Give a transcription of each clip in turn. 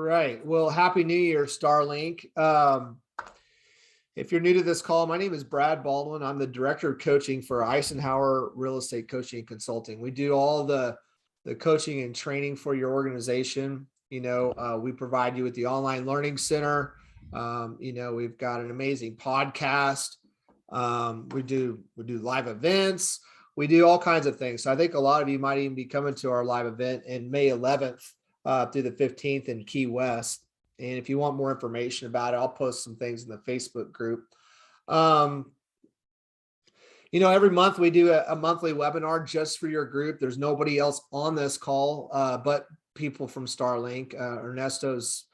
right. Well, Happy New Year, Starlink. If you're new to this call, my name is Brad Baldwin. I'm the Director of Coaching for Eisenhower Real Estate Coaching and Consulting. We do all the coaching and training for your organization. We provide you with the online learning center. We've got an amazing podcast. We do live events. We do all kinds of things. So I think a lot of you might even be coming to our live event in May 11th through the 15th in Key West. And if you want more information about it, I'll post some things in the Facebook group. Every month we do a monthly webinar just for your group. There's nobody else on this call but people from Starlink. Ernesto's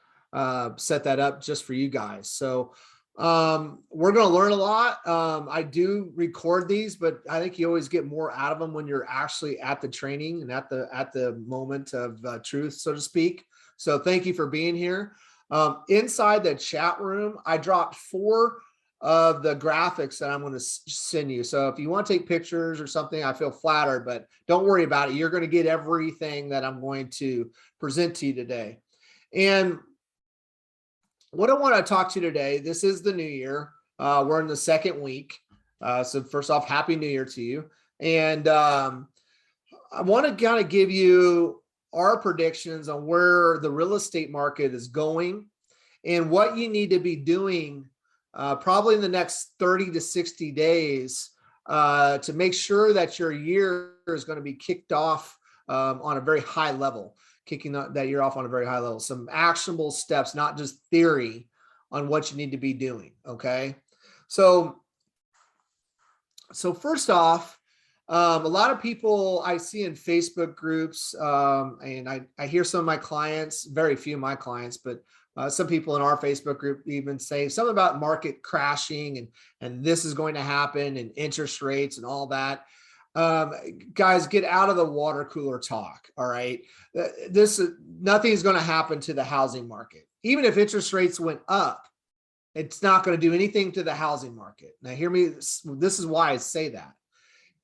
set that up just for you guys. So we're going to learn a lot. I do record these, but I think you always get more out of them when you're actually at the training and at the moment of truth, so to speak. So thank you for being here. Inside the chat room, I dropped 4 of the graphics that I'm going to send you. So if you want to take pictures or something, I feel flattered, but don't worry about it. You're going to get everything that I'm going to present to you today. And what I want to talk to you today, this is the new year. We're in the second week. So first off, Happy New Year to you. And I want to kind of give you our predictions on where the real estate market is going and what you need to be doing probably in the next 30 to 60 days to make sure that your year is going to be kicked off on a very high level, kicking that year off on a very high level. Some actionable steps, not just theory on what you need to be doing. Okay. So first off, a lot of people I see in Facebook groups, and I hear some of my clients, very few of my clients, but some people in our Facebook group even say something about market crashing and this is going to happen and interest rates and all that. Guys, get out of the water cooler talk. All right. Nothing's going to happen to the housing market. Even if interest rates went up, it's not going to do anything to the housing market. Now hear me. This is why I say that.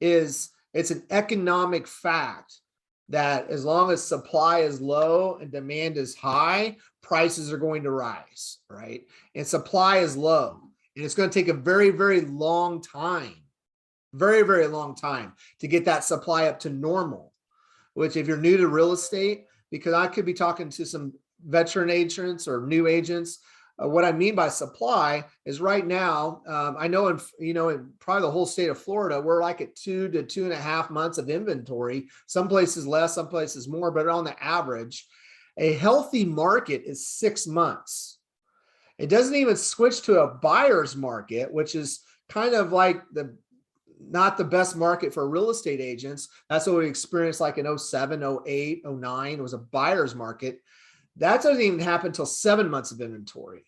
It's an economic fact that as long as supply is low and demand is high, prices are going to rise, right? And supply is low. And it's going to take a very, very long time, very, very long time to get that supply up to normal, which if you're new to real estate, because I could be talking to some veteran agents or new agents, what I mean by supply is right now, I know in probably the whole state of Florida, we're like at 2 to 2.5 months of inventory. Some places less, some places more, but on the average, a healthy market is 6 months. It doesn't even switch to a buyer's market, which is kind of like not the best market for real estate agents. That's what we experienced like in 07, 08, 09. It was a buyer's market. That doesn't even happen until 7 months of inventory.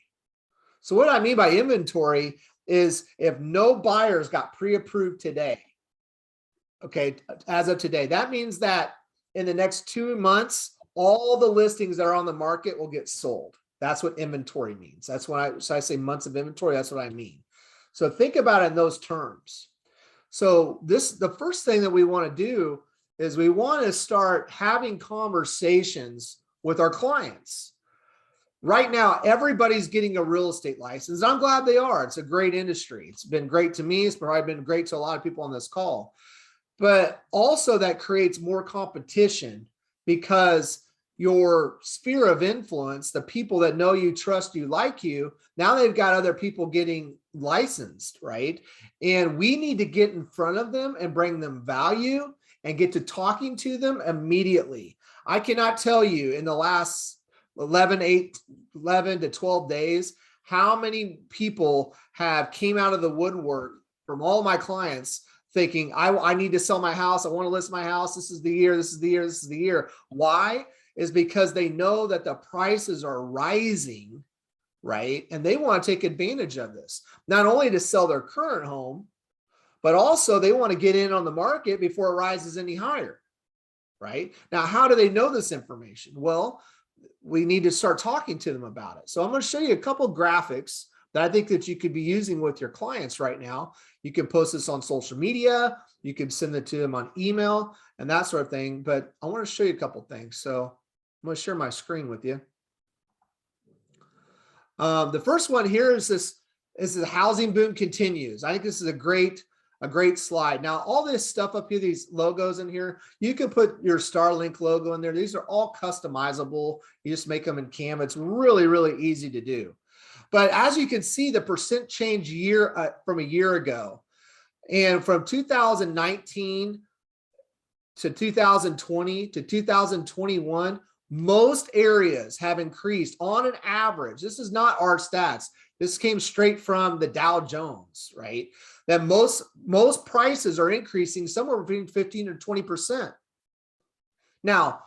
So what I mean by inventory is if no buyers got pre-approved today, okay, as of today, that means that in the next 2 months, all the listings that are on the market will get sold. That's what inventory means. That's when I say months of inventory, that's what I mean. So think about it in those terms. So the first thing that we want to do is we want to start having conversations with our clients. Right now, everybody's getting a real estate license. I'm glad they are. It's a great industry. It's been great to me. It's probably been great to a lot of people on this call. But also that creates more competition because your sphere of influence, the people that know you, trust you, like you, now they've got other people getting licensed, right? And we need to get in front of them and bring them value and get to talking to them immediately. I cannot tell you in the last 11 to 12 days, how many people have came out of the woodwork from all my clients thinking, I need to sell my house. I want to list my house. This is the year, this is the year, this is the year. Why? Is because they know that the prices are rising, right? And they want to take advantage of this, not only to sell their current home, but also they want to get in on the market before it rises any higher, right? Now, how do they know this information? Well, we need to start talking to them about it. So I'm going to show you a couple of graphics that I think that you could be using with your clients right now. You can post this on social media. You can send it to them on email and that sort of thing. But I want to show you a couple of things. So I'm going to share my screen with you. The first one here is the housing boom continues. I think this is a great slide. Now, all this stuff up here, these logos in here, you can put your Starlink logo in there. These are all customizable. You just make them in Canva. It's really, really easy to do. But as you can see, the percent change from a year ago, and from 2019 to 2020 to 2021, most areas have increased on an average. This is not our stats. This came straight from the Dow Jones, right? That most prices are increasing somewhere between 15 and 20%. Now,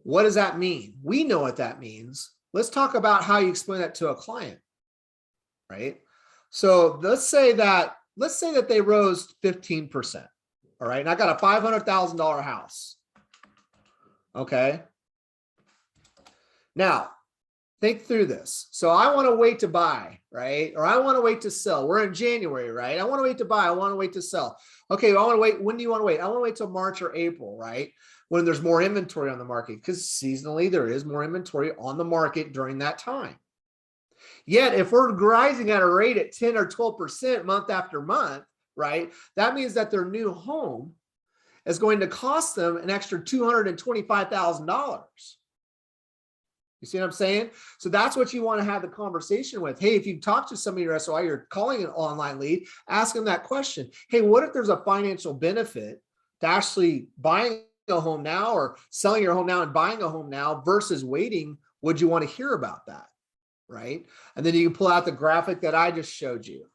what does that mean? We know what that means. Let's talk about how you explain that to a client, right? So let's say that they rose 15%. All right, and I got a $500,000 house. Okay. Now, think through this. So I want to wait to buy, right? Or I want to wait to sell. We're in January, right? I want to wait to buy. I want to wait to sell. Okay, I want to wait. When do you want to wait? I want to wait till March or April, right? When there's more inventory on the market, because seasonally there is more inventory on the market during that time. Yet, if we're rising at a rate at 10 or 12% month after month, right? That means that their new home is going to cost them an extra $225,000. You see what I'm saying? So that's what you want to have the conversation with. Hey, if you talk to somebody in your SOI, you're calling an online lead, ask them that question. Hey, what if there's a financial benefit to actually buying a home now or selling your home now and buying a home now versus waiting? Would you want to hear about that? Right? And then you can pull out the graphic that I just showed you.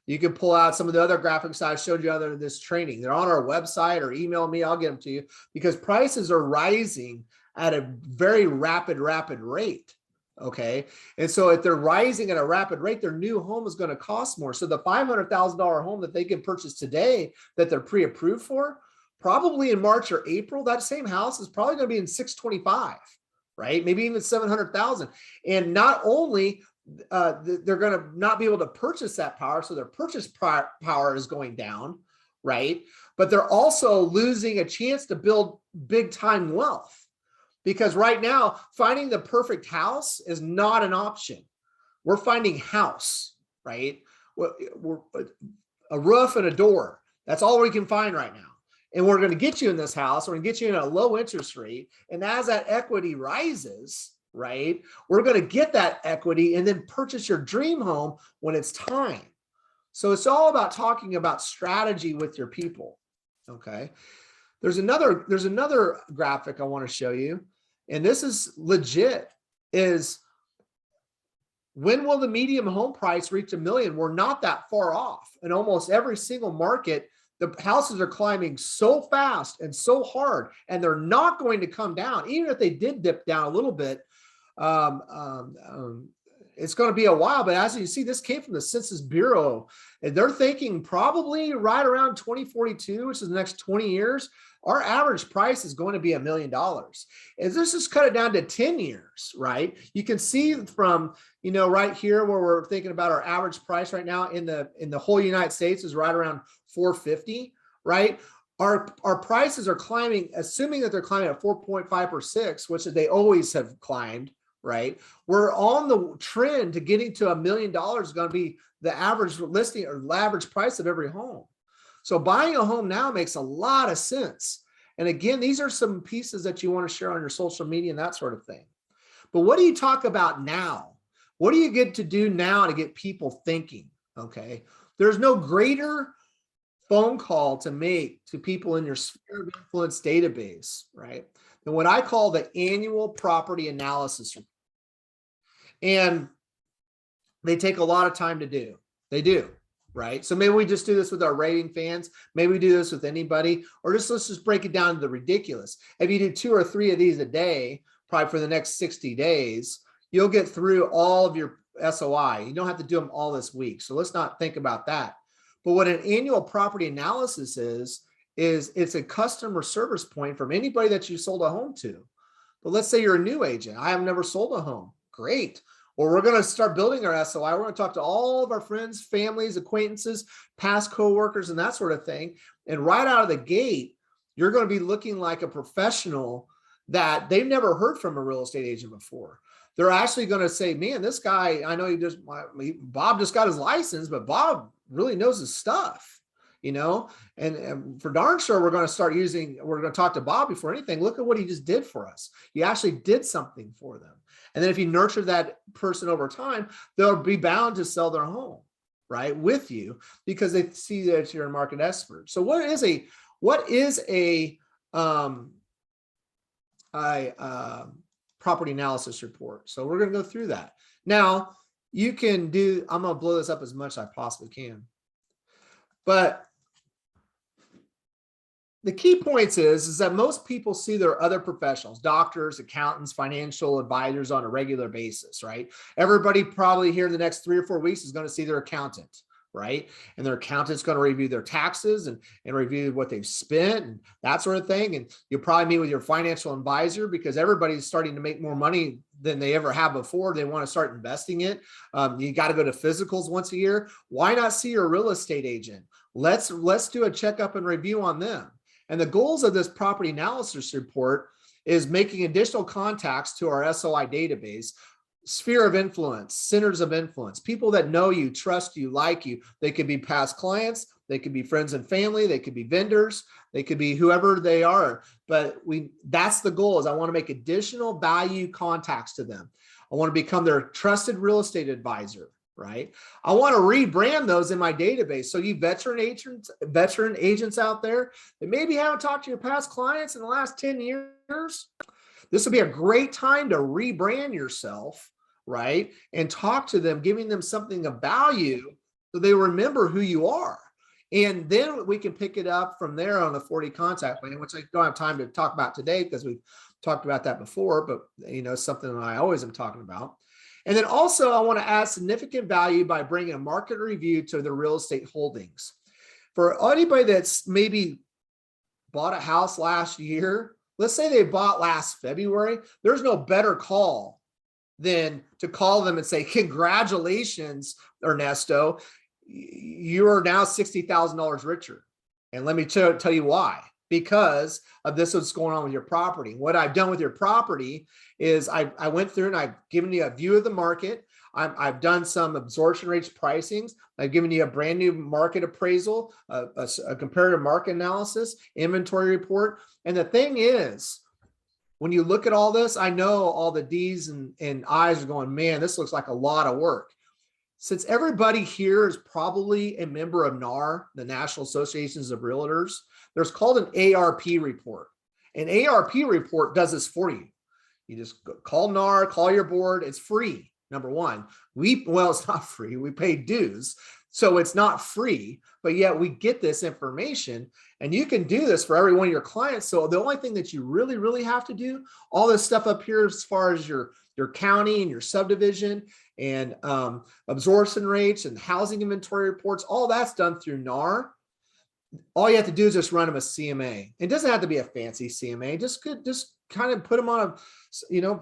You can pull out some of the other graphics I showed you other than this training. They're on our website, or email me. I'll get them to you, because prices are rising at a very rapid rate. Okay. And so if they're rising at a rapid rate, their new home is going to cost more. So the $500,000 home that they can purchase today that they're pre-approved for, probably in March or April, that same house is probably going to be in 625, right? Maybe even 700,000. And not only they're going to not be able to purchase that power, so their purchase power is going down, right? But they're also losing a chance to build big time wealth, because right now finding the perfect house is not an option. We're finding house, right? We're a roof and a door. That's all we can find right now. And we're going to get you in this house. We're going to get you in a low interest rate. And as that equity rises, right, we're going to get that equity and then purchase your dream home when it's time. So it's all about talking about strategy with your people. Okay. There's another graphic I want to show you. And this is legit, is when will the median home price reach $1 million? We're not that far off. In almost every single market, the houses are climbing so fast and so hard, and they're not going to come down. Even if they did dip down a little bit, it's going to be a while. But as you see, this came from the Census Bureau, and they're thinking probably right around 2042, which is the next 20 years, our average price is going to be $1 million. And this is cut it down to 10 years, right? You can see from, right here where we're thinking about our average price right now in the whole United States is right around 450, right? Our prices are climbing, assuming that they're climbing at 4.5 or 6, which they always have climbed, right? We're on the trend to getting to $1 million is going to be the average listing or average price of every home. So buying a home now makes a lot of sense. And again, these are some pieces that you want to share on your social media and that sort of thing. But what do you talk about now? What do you get to do now to get people thinking? Okay. There's no greater phone call to make to people in your sphere of influence database, right, than what I call the annual property analysis. And they take a lot of time to do. They do. Right? So maybe we just do this with our rating fans. Maybe we do this with anybody, or let's just break it down to the ridiculous. If you do 2 or 3 of these a day, probably for the next 60 days, you'll get through all of your SOI. You don't have to do them all this week. So let's not think about that. But what an annual property analysis is it's a customer service point from anybody that you sold a home to. But let's say you're a new agent. I have never sold a home. Great. Well, we're going to start building our SOI. We're going to talk to all of our friends, families, acquaintances, past coworkers, and that sort of thing. And right out of the gate, you're going to be looking like a professional that they've never heard from a real estate agent before. They're actually going to say, man, this guy, I know Bob just got his license, but Bob really knows his stuff, you know, and for darn sure, we're going to talk to Bob before anything. Look at what he just did for us. You actually did something for them. And then if you nurture that person over time, they'll be bound to sell their home, right, with you, because they see that you're a market expert. So what is a property analysis report? So we're going to go through that. Now you can do, I'm going to blow this up as much as I possibly can, but the key points is that most people see their other professionals, doctors, accountants, financial advisors on a regular basis, right? Everybody probably here in the next 3 or 4 weeks is going to see their accountant, right? And their accountant's going to review their taxes and review what they've spent and that sort of thing. And you'll probably meet with your financial advisor because everybody's starting to make more money than they ever have before. They want to start investing it. You got to go to physicals once a year. Why not see your real estate agent? Let's do a checkup and review on them. And the goals of this property analysis report is making additional contacts to our SOI database, sphere of influence, centers of influence, people that know you, trust you, like you. They could be past clients, they could be friends and family, they could be vendors, they could be whoever they are. But that's the goal, is I want to make additional value contacts to them. I want to become their trusted real estate advisor, right? I want to rebrand those in my database. So you veteran agents out there that maybe haven't talked to your past clients in the last 10 years, this would be a great time to rebrand yourself, right? And talk to them, giving them something of value so they remember who you are. And then we can pick it up from there on the 40 contact plan, which I don't have time to talk about today because we've talked about that before, but it's something that I always am talking about. And then also I want to add significant value by bringing a market review to the real estate holdings. For anybody that's maybe bought a house last year, let's say they bought last February, there's no better call than to call them and say, congratulations, Ernesto, you are now $60,000 richer. And let me tell you why. Because of this, what's going on with your property. What I've done with your property is I went through and I've given you a view of the market. I've done some absorption rates pricings. I've given you a brand new market appraisal, a comparative market analysis, inventory report. And the thing is, when you look at all this, I know all the D's and I's are going, man, this looks like a lot of work. Since everybody here is probably a member of NAR, the National Associations of Realtors, there's called an ARP report. An ARP report does this for you. You just call NAR, call your board. It's free. Number one, well, it's not free. We pay dues. So it's not free, but yet we get this information, and you can do this for every one of your clients. So the only thing that you really, really have to do, all this stuff up here as far as your county and your subdivision and absorption rates and housing inventory reports, all that's done through NAR. All you have to do is just run them a CMA. It doesn't have to be a fancy CMA. Just kind of put them on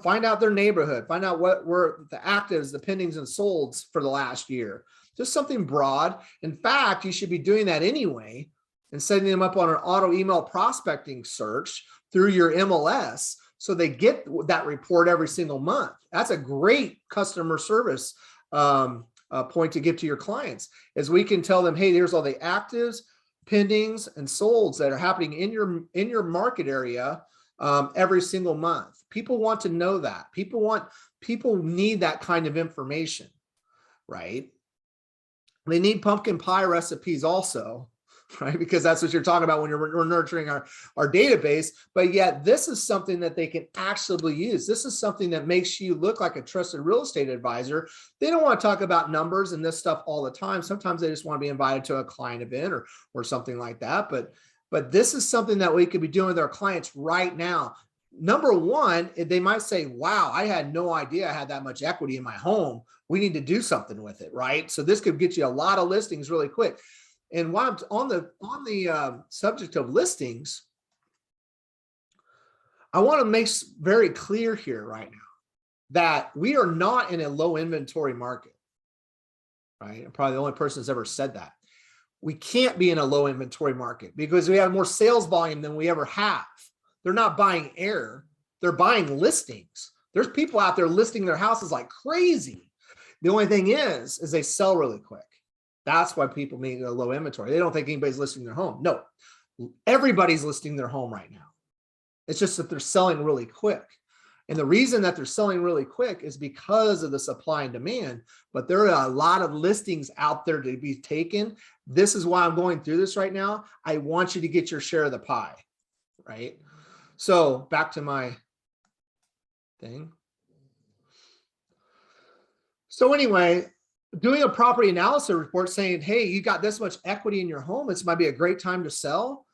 find out their neighborhood, find out what were the actives, the pendings and solds for the last year. Just something broad. In fact, you should be doing that anyway and setting them up on an auto email prospecting search through your MLS so they get that report every single month. That's a great customer service point to give to your clients, is we can tell them, hey, there's all the actives, pendings and solds that are happening in your market area every single month. People want to know that. People need that kind of information, right? They need pumpkin pie recipes also, right? Because that's what you're talking about when we're nurturing our database. But yet this is something that they can actually use. This is something that makes you look like a trusted real estate advisor. They don't want to talk about numbers and this stuff all the time. Sometimes they just want to be invited to a client event or something like that. But this is something that we could be doing with our clients right now. Number one, they might say, wow, I had no idea I had that much equity in my home. We need to do something with it, right? So this could get you a lot of listings really quick. And while I'm on the subject of listings, I want to make very clear here right now that we are not in a low inventory market, right? I'm probably the only person that's ever said that. We can't be in a low inventory market because we have more sales volume than we ever have. They're not buying air, they're buying listings. There's people out there listing their houses like crazy. The only thing is they sell really quick. That's why people make a low inventory. They don't think anybody's listing their home. No, everybody's listing their home right now. It's just that they're selling really quick. And the reason that they're selling really quick is because of the supply and demand, but there are a lot of listings out there to be taken. This is why I'm going through this right now. I want you to get your share of the pie, right? So back to my thing. So anyway, doing a property analysis report saying, hey, you got this much equity in your home. This might be a great time to sell.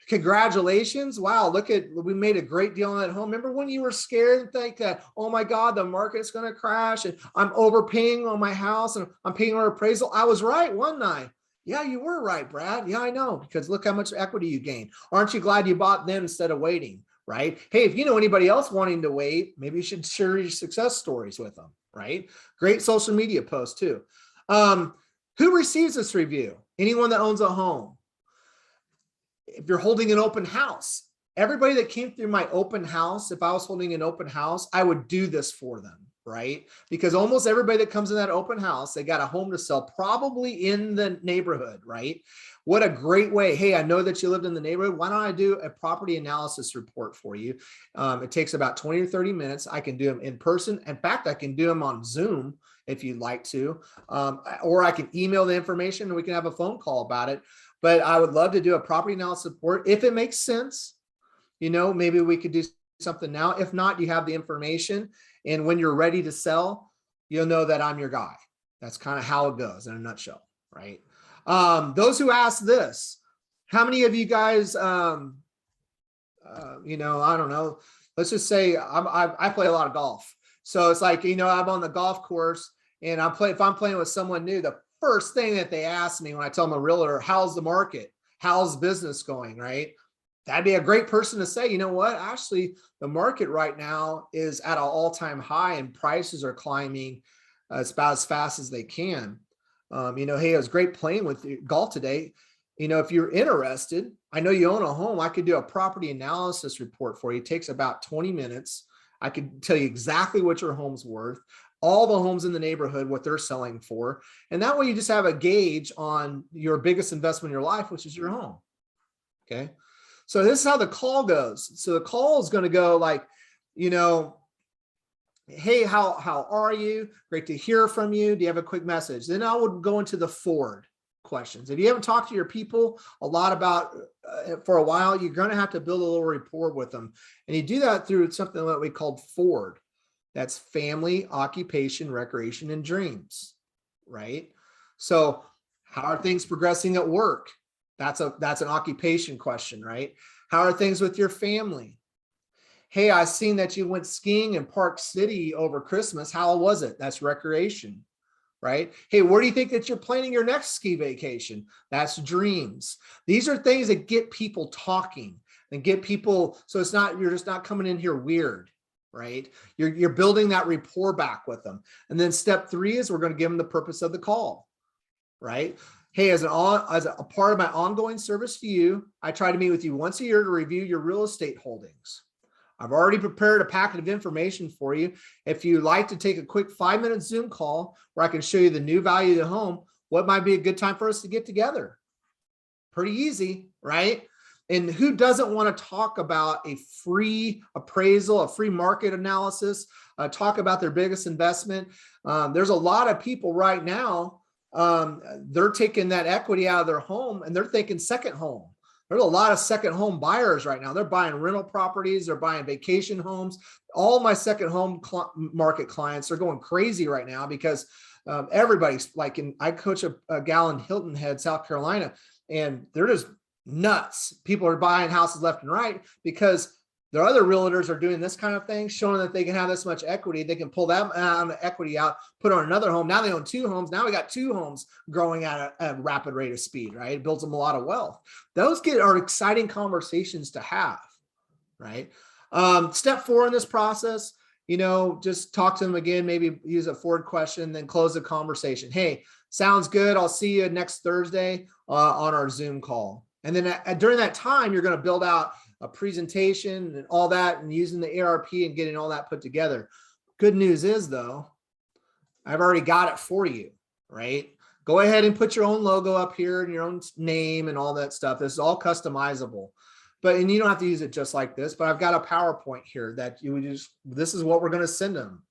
Congratulations. Wow, look at, we made a great deal on that home. Remember when you were scared and think that, oh my God, the market's going to crash and I'm overpaying on my house and I'm paying on appraisal? I was right one night. Yeah, you were right, Brad. Yeah, I know, because look how much equity you gained. Aren't you glad you bought then instead of waiting, right? Hey, if you know anybody else wanting to wait, maybe you should share your success stories with them, right? Great social media post too. Who receives this review? Anyone that owns a home. If you're holding an open house, everybody that came through my open house, if I was holding an open house, I would do this for them, right? Because almost everybody that comes in that open house, they got a home to sell, probably in the neighborhood, right? What a great way. Hey, I know that you lived in the neighborhood. Why don't I do a property analysis report for you? It takes about 20 or 30 minutes. I can do them in person. In fact, I can do them on Zoom if you'd like to, or I can email the information and we can have a phone call about it. But I would love to do a property analysis report if it makes sense. You know, maybe we could do something now. If not, you have the information. And when you're ready to sell, you'll know that I'm your guy. That's kind of how it goes in a nutshell, right? Those who ask this, how many of you guys, you know, I don't know, let's just say I play a lot of golf. So it's like, you know, I'm on the golf course and if I'm playing with someone new, the first thing that they ask me when I tell them a realtor, how's the market? How's business going, right? That'd be a great person to say, you know what, actually the market right now is at an all-time high and prices are climbing about as fast as they can. You know, hey, it was great playing with golf today. You know, if you're interested, I know you own a home, I could do a property analysis report for you. It takes about 20 minutes. I could tell you exactly what your home's worth, all the homes in the neighborhood, what they're selling for. And that way you just have a gauge on your biggest investment in your life, which is your home. Okay. So this is how the call goes. So the call is going to go like, you know, hey, how are you? Great to hear from you. Do you have a quick message? Then I would go into the forward questions. If you haven't talked to your people a lot about for a while, you're going to have to build a little rapport with them. And you do that through something that we called forward. That's family, occupation, recreation, and dreams, right? So how are things progressing at work? That's an occupation question, right? How are things with your family? Hey, I seen that you went skiing in Park City over Christmas. How was it? That's recreation, right? Hey, where do you think that you're planning your next ski vacation? That's dreams. These are things that get people talking and get people, so it's not, you're just not coming in here weird, right? You're building that rapport back with them. And then step 3 is we're going to give them the purpose of the call, right? Hey, as a part of my ongoing service to you, I try to meet with you once a year to review your real estate holdings. I've already prepared a packet of information for you. If you'd like to take a quick 5-minute Zoom call where I can show you the new value of the home, what might be a good time for us to get together? Pretty easy, right? And who doesn't want to talk about a free appraisal, a free market analysis, talk about their biggest investment? There's a lot of people right now, they're taking that equity out of their home and they're thinking second home. There's a lot of second home buyers right now. They're buying rental properties. They're buying vacation homes. All my second home market clients are going crazy right now because everybody's like, I coach a gal in Hilton Head, South Carolina, and they're just nuts. People are buying houses left and right because their other realtors are doing this kind of thing, showing that they can have this much equity. They can pull that amount of equity out, put on another home. Now they own 2 homes. Now we got 2 homes growing at a rapid rate of speed, right? It builds them a lot of wealth. Those are exciting conversations to have, right? Step 4 in this process, you know, just talk to them again, maybe use a forward question, then close the conversation. Hey, sounds good. I'll see you next Thursday on our Zoom call. And then during that time, you're going to build out a presentation and all that, and using the ARP and getting all that put together. Good news is though, I've already got it for you, right? Go ahead and put your own logo up here and your own name and all that stuff. This is all customizable, and you don't have to use it just like this, but I've got a PowerPoint here that this is what we're going to send them.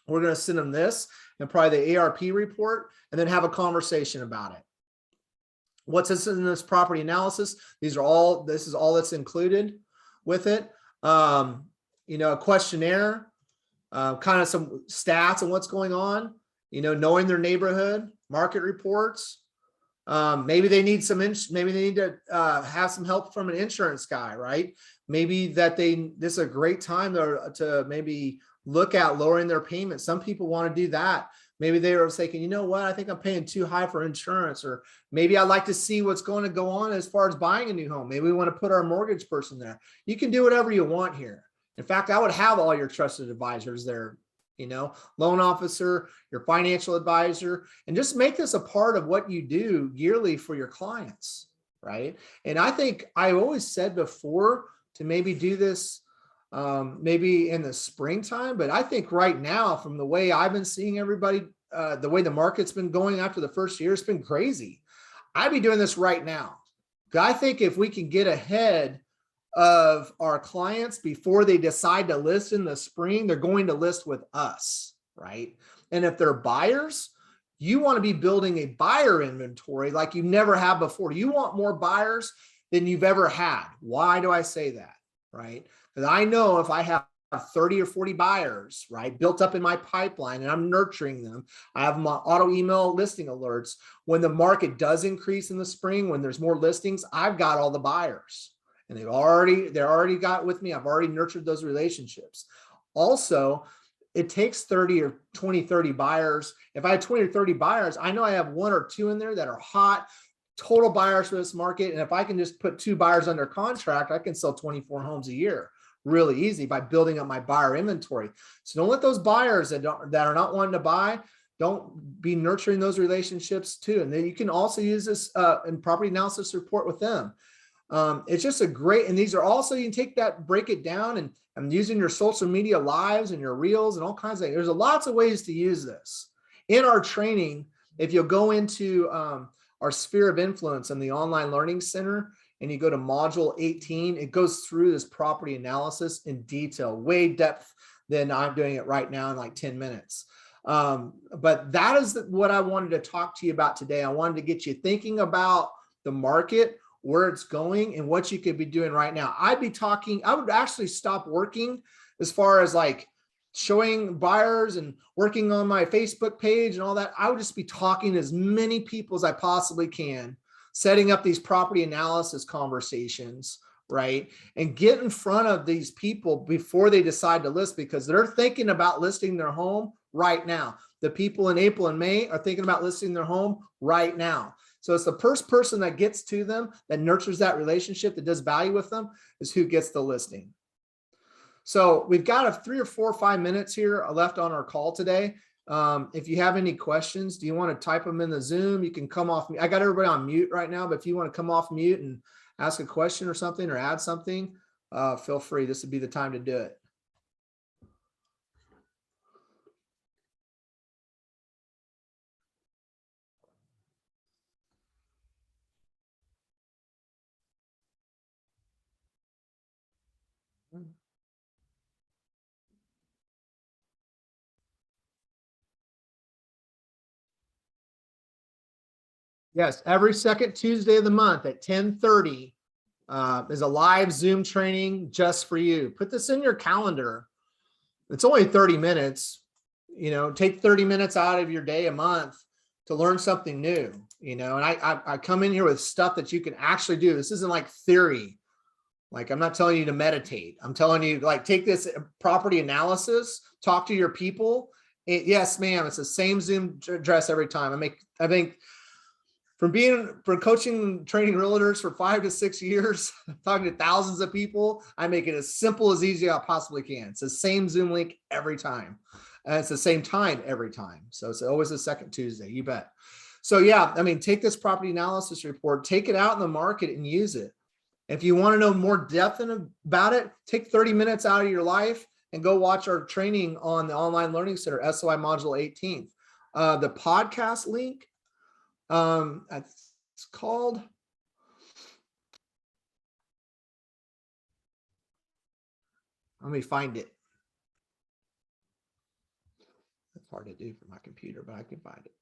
We're going to send them this and probably the ARP report, and then have a conversation about it. What's this in this property analysis? This is all that's included with it. A questionnaire, kind of some stats on what's going on, knowing their neighborhood, market reports. Maybe they need to have some help from an insurance guy, right? Maybe this is a great time to maybe look at lowering their payments. Some people want to do that. Maybe they were thinking, you know what, I think I'm paying too high for insurance, or maybe I'd like to see what's going to go on as far as buying a new home. Maybe we want to put our mortgage person there. You can do whatever you want here. In fact, I would have all your trusted advisors there, loan officer, your financial advisor, and just make this a part of what you do yearly for your clients, right? And I think I always said before to maybe do this maybe in the springtime, but I think right now, from the way I've been seeing everybody, the way the market's been going after the first year, it's been crazy. I'd be doing this right now. I think if we can get ahead of our clients before they decide to list in the spring, they're going to list with us, right? And if they're buyers, you want to be building a buyer inventory like you never have before. You want more buyers than you've ever had. Why do I say that, right? Because I know if I have 30 or 40 buyers, right, built up in my pipeline, and I'm nurturing them, I have my auto email listing alerts. When the market does increase in the spring, when there's more listings, I've got all the buyers, and they're already got with me. I've already nurtured those relationships. Also, it takes 30 or 20, 30 buyers. If I have 20 or 30 buyers, I know I have 1 or 2 in there that are hot, total buyers for this market. And if I can just put 2 buyers under contract, I can sell 24 homes a year really easy by building up my buyer inventory. So don't let those buyers that are not wanting to buy, don't be nurturing those relationships too. And then you can also use this in property analysis report with them. It's just a great, and these are also, you can take that, break it down, and I'm using your social media lives and your reels and all kinds of things. There's lots of ways to use this. In our training, if you'll go into our sphere of influence in the online learning center, and you go to module 18, it goes through this property analysis in detail, way depth than I'm doing it right now in like 10 minutes. But that is what I wanted to talk to you about today. I wanted to get you thinking about the market, where it's going, and what you could be doing right now. I would actually stop working as far as like showing buyers and working on my Facebook page and all that. I would just be talking to as many people as I possibly can, setting up these property analysis conversations, right? And get in front of these people before they decide to list, because they're thinking about listing their home right now. The people in April and May are thinking about listing their home right now. So it's the first person that gets to them, that nurtures that relationship, that does value with them, is who gets the listing. So we've got 3 or 4 or 5 minutes here left on our call today. If you have any questions, do you want to type them in the Zoom? You can come off. I got everybody on mute right now, but if you want to come off mute and ask a question or something, or add something, feel free. This would be the time to do it. Yes, every second Tuesday of the month at 10:30 is a live Zoom training just for you. Put this in your calendar. It's only 30 minutes. Take 30 minutes out of your day a month to learn something new. And I come in here with stuff that you can actually do. This isn't like theory. Like, I'm not telling you to meditate. I'm telling you, like, take this property analysis, talk to your people. Yes, ma'am. It's the same Zoom address every time. I think from coaching and training realtors for 5 to 6 years, talking to thousands of people, I make it as simple as easy as I possibly can. It's the same Zoom link every time. And it's the same time every time. So it's always the second Tuesday, you bet. So yeah, take this property analysis report, take it out in the market and use it. If you want to know more depth about it, take 30 minutes out of your life and go watch our training on the Online Learning Center, SOI Module 18. The podcast link, it's called, let me find it. It's hard to do for my computer, but I can find it.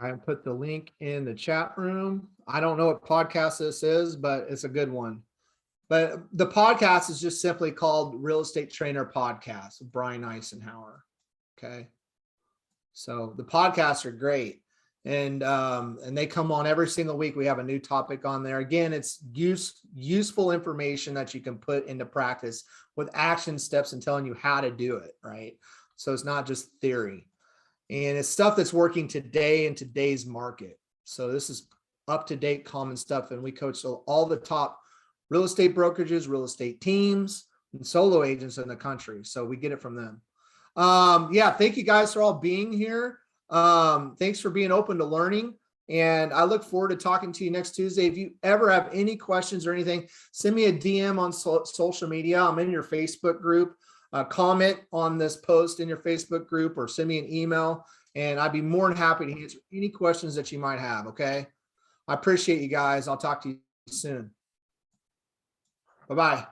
I put the link in the chat room. I don't know what podcast this is, but it's a good one. But the podcast is just simply called Real Estate Trainer Podcast with Brian Eisenhower. Okay. So the podcasts are great. And they come on every single week. We have a new topic on there. Again, it's useful information that you can put into practice with action steps and telling you how to do it, right? So it's not just theory. And it's stuff that's working today in today's market. So this is up-to-date common stuff. And we coach all the top real estate brokerages, real estate teams, and solo agents in the country. So we get it from them. Yeah, thank you guys for all being here. Thanks for being open to learning. And I look forward to talking to you next Tuesday. If you ever have any questions or anything, send me a DM on social media. I'm in your Facebook group. Comment on this post in your Facebook group or send me an email, and I'd be more than happy to answer any questions that you might have. Okay. I appreciate you guys. I'll talk to you soon. Bye-bye.